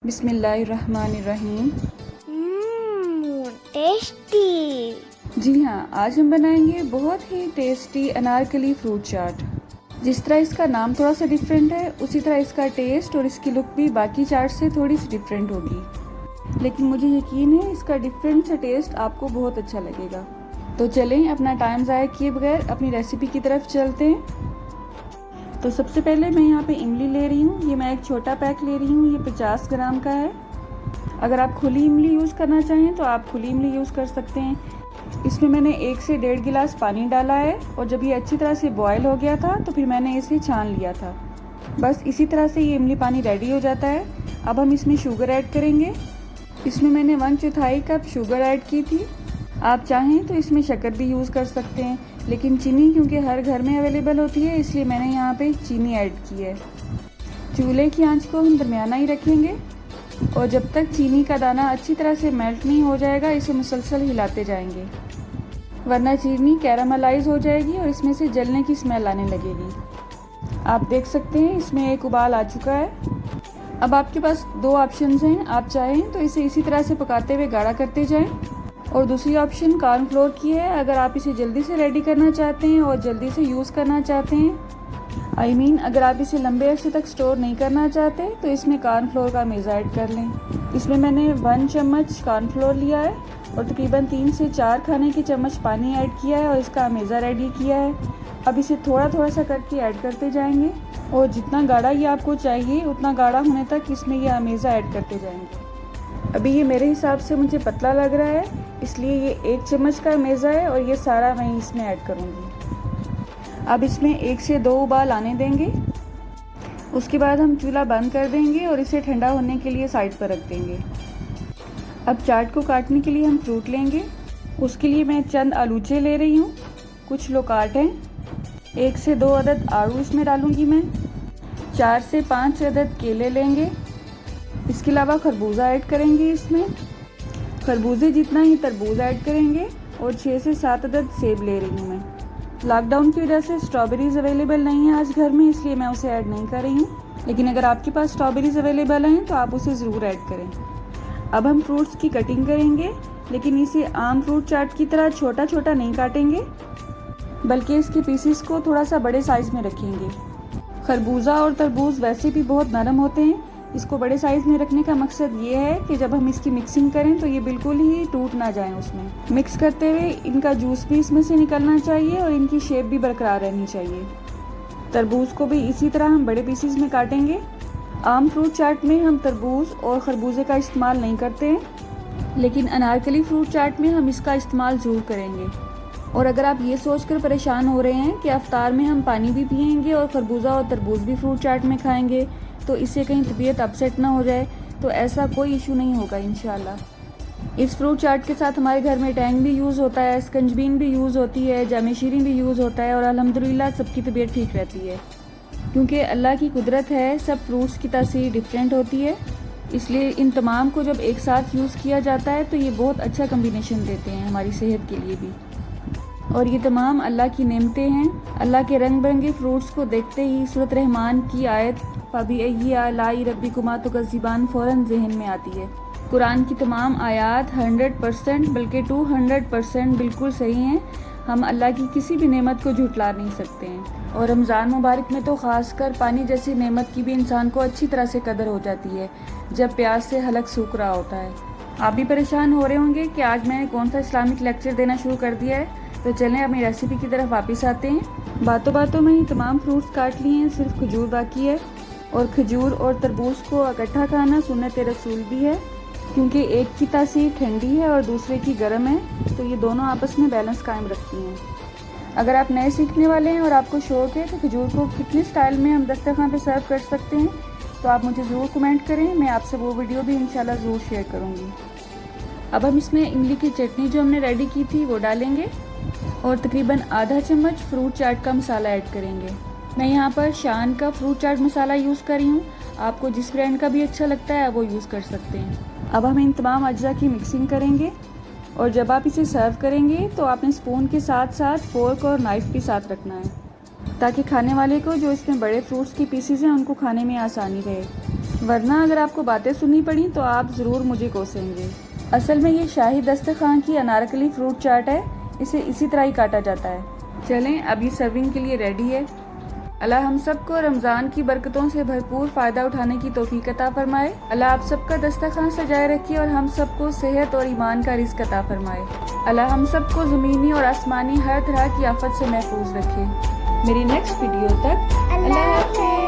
बिस्मिल्लाहिर्रहमानिर्रहीम। टेस्टी। जी हाँ, आज हम बनाएंगे बहुत ही टेस्टी अनारकली फ्रूट चाट। जिस तरह इसका नाम थोड़ा सा डिफरेंट है, उसी तरह इसका टेस्ट और इसकी लुक भी बाकी चाट से थोड़ी सी डिफरेंट होगी। लेकिन मुझे यकीन है इसका डिफरेंट सा टेस्ट आपको बहुत अच्छा लगेगा। तो चलें, अपना टाइम ज़ाया किए बगैर अपनी रेसिपी की तरफ चलते हैं। तो सबसे पहले मैं यहाँ पे इमली ले रही हूँ। ये मैं एक छोटा पैक ले रही हूँ, ये 50 ग्राम का है। अगर आप खुली इमली यूज़ करना चाहें तो आप खुली इमली यूज़ कर सकते हैं। इसमें मैंने 1 से 1.5 गिलास पानी डाला है और जब ये अच्छी तरह से बॉयल हो गया था तो फिर मैंने इसे छान लिया था। बस इसी तरह से ये इमली पानी रेडी हो जाता है। अब हम इसमें शुगर ऐड करेंगे। इसमें मैंने 1/4 कप शुगर ऐड की थी। आप चाहें तो इसमें शक्कर भी यूज़ कर सकते हैं, लेकिन चीनी क्योंकि हर घर में अवेलेबल होती है इसलिए मैंने यहाँ पे चीनी ऐड की है। चूल्हे की आंच को हम दरमियाना ही रखेंगे और जब तक चीनी का दाना अच्छी तरह से मेल्ट नहीं हो जाएगा इसे मुसलसल हिलाते जाएंगे, वरना चीनी कैरामलाइज हो जाएगी और इसमें से जलने की स्मेल आने लगेगी। आप देख सकते हैं इसमें एक उबाल आ चुका है। अब आपके पास 2 ऑप्शंस हैं। आप चाहें तो इसे इसी तरह से पकाते हुए गाढ़ा करते जाएं और दूसरी ऑप्शन कॉर्नफ्लोर की है। अगर आप इसे जल्दी से रेडी करना चाहते हैं और जल्दी से यूज़ करना चाहते हैं, अगर आप इसे लंबे अरसे तक स्टोर नहीं करना चाहते तो इसमें कॉर्नफ्लोर का मेज़ा ऐड कर लें। इसमें मैंने 1 चम्मच कॉर्नफ्लोर लिया है और तकरीबन 3 से 4 खाने के चम्मच पानी ऐड किया है और इसका मेज़ा रेडी किया है। अब इसे थोड़ा थोड़ा सा करके ऐड करते जाएंगे और जितना गाढ़ा ये आपको चाहिए उतना गाढ़ा होने तक इसमें ये मेज़ा ऐड करते जाएंगे। अभी ये मेरे हिसाब से मुझे पतला लग रहा है, इसलिए ये 1 चम्मच का मेज़ा है और ये सारा मैं इसमें ऐड करूँगी। अब इसमें 1 से 2 उबाल आने देंगे। उसके बाद हम चूल्हा बंद कर देंगे और इसे ठंडा होने के लिए साइड पर रख देंगे। अब चाट को काटने के लिए हम फ्रूट लेंगे। उसके लिए मैं चंद आलूचे ले रही हूँ, कुछ लोकाट हैं। 1 से 2 अदद आड़ू इसमें डालूँगी मैं। 4 से 5 अदद केले लेंगे। इसके अलावा खरबूजा ऐड करेंगे। इसमें खरबूजे जितना ही तरबूज ऐड करेंगे और 6 से 7 अदद सेब ले रही हूँ मैं। लॉकडाउन की वजह से स्ट्रॉबेरीज़ अवेलेबल नहीं है आज घर में, इसलिए मैं उसे ऐड नहीं कर रही हूँ, लेकिन अगर आपके पास स्ट्रॉबेरीज़ अवेलेबल हैं तो आप उसे ज़रूर ऐड करें। अब हम फ्रूट्स की कटिंग करेंगे, लेकिन इसे आम फ्रूट चाट की तरह छोटा छोटा नहीं काटेंगे, बल्कि इसके पीसीस को थोड़ा सा बड़े साइज़ में रखेंगे। खरबूजा और तरबूज वैसे भी बहुत नरम होते हैं। इसको बड़े साइज़ में रखने का मकसद ये है कि जब हम इसकी मिक्सिंग करें तो ये बिल्कुल ही टूट ना जाएं। उसमें मिक्स करते हुए इनका जूस भी इसमें से निकलना चाहिए और इनकी शेप भी बरकरार रहनी चाहिए। तरबूज को भी इसी तरह हम बड़े पीसीस में काटेंगे। आम फ्रूट चाट में हम तरबूज और खरबूजे का इस्तेमाल नहीं करते हैं, लेकिन अनारकली फ्रूट चाट में हम इसका इस्तेमाल ज़रूर करेंगे। और अगर आप ये सोचकर परेशान हो रहे हैं कि अफ्तार में हम पानी भी पिएंगे और खरबूजा और तरबूज भी फ्रूट चाट में खाएंगे तो इससे कहीं तबीयत अपसेट ना हो जाए, तो ऐसा कोई इशू नहीं होगा इंशाल्लाह। इस फ्रूट चाट के साथ हमारे घर में टैंग भी यूज़ होता है, स्कंजबीन भी यूज़ होती है, जामे शीरी भी यूज़ होता है और अल्हम्दुलिल्लाह सबकी तबीयत ठीक रहती है। क्योंकि अल्लाह की कुदरत है, सब फ्रूट्स की तासीर डिफरेंट होती है, इसलिए इन तमाम को जब एक साथ यूज़ किया जाता है तो ये बहुत अच्छा कम्बिनेशन देते हैं हमारी सेहत के लिए भी। और ये तमाम अल्लाह की नेमतें हैं। अल्लाह के रंग बिरंगे फ्रूट्स को देखते ही सूरत रहमान की आयत फ़बी आलाई रब्बिकुमा तुकज़्ज़िबान फ़ौरन जहन में आती है। कुरान की तमाम आयात 100% बल्कि 200% बिल्कुल सही हैं। हम अल्लाह की किसी भी नेमत को झुटला नहीं सकते हैं। और रमज़ान मुबारक में तो ख़ासकर पानी जैसी नेमत की भी इंसान को अच्छी तरह से कदर हो जाती है जब प्यास से हलक सूख रहा होता है। आप भी परेशान हो रहे होंगे कि आज मैंने कौन सा इस्लामिक लेक्चर देना शुरू कर दिया है, तो चलें अपनी रेसिपी की तरफ वापस आते हैं। बातों बातों में ही तमाम फ्रूट्स काट लिए हैं, सिर्फ खजूर बाकी है। और खजूर और तरबूज को इकट्ठा खाना सुन्नत रसूल भी है, क्योंकि एक की तासीर ठंडी है और दूसरे की गर्म है, तो ये दोनों आपस में बैलेंस कायम रखती हैं। अगर आप नए सीखने वाले हैं और आपको शौक़ है कि खजूर को कितने स्टाइल में हम दस्तरखान पे सर्व कर सकते हैं, तो आप मुझे ज़रूर कमेंट करें। मैं आपसे वो वीडियो भी इंशाल्लाह ज़रूर शेयर करूँगी। अब हम इसमें इमली की चटनी जो हमने रेडी की थी वो डालेंगे और तकरीबन आधा चम्मच फ्रूट चाट का मसाला ऐड करेंगे। मैं यहाँ पर शान का फ्रूट चाट मसाला यूज़ कर रही हूँ, आपको जिस ब्रांड का भी अच्छा लगता है वो यूज़ कर सकते हैं। अब हम इन तमाम अज्जा की मिक्सिंग करेंगे और जब आप इसे सर्व करेंगे तो आपने स्पून के साथ साथ फोर्क और नाइफ़ भी साथ रखना है, ताकि खाने वाले को जो इसमें बड़े फ्रूट्स की पीसीज हैं उनको खाने में आसानी रहे। वरना अगर आपको बातें सुननी पड़ी तो आप ज़रूर मुझे कोसेंगे। असल में ये शाही दस्तरखान की अनारकली फ्रूट चाट है, इसे इसी तरह ही काटा जाता है। चलें अब ये सर्विंग के लिए रेडी है। अल्लाह हम सबको रमज़ान की बरकतों से भरपूर फ़ायदा उठाने की तौफीक अता फरमाए। अल्लाह आप सबका दस्तरखान सजाए रखे और हम सबको सेहत और ईमान का रिज़्क अता फरमाए। अल्लाह हम सबको ज़मीनी और आसमानी हर तरह की आफत से महफूज रखे। मेरी नेक्स्ट वीडियो तक अल्लाह हाफ़िज़।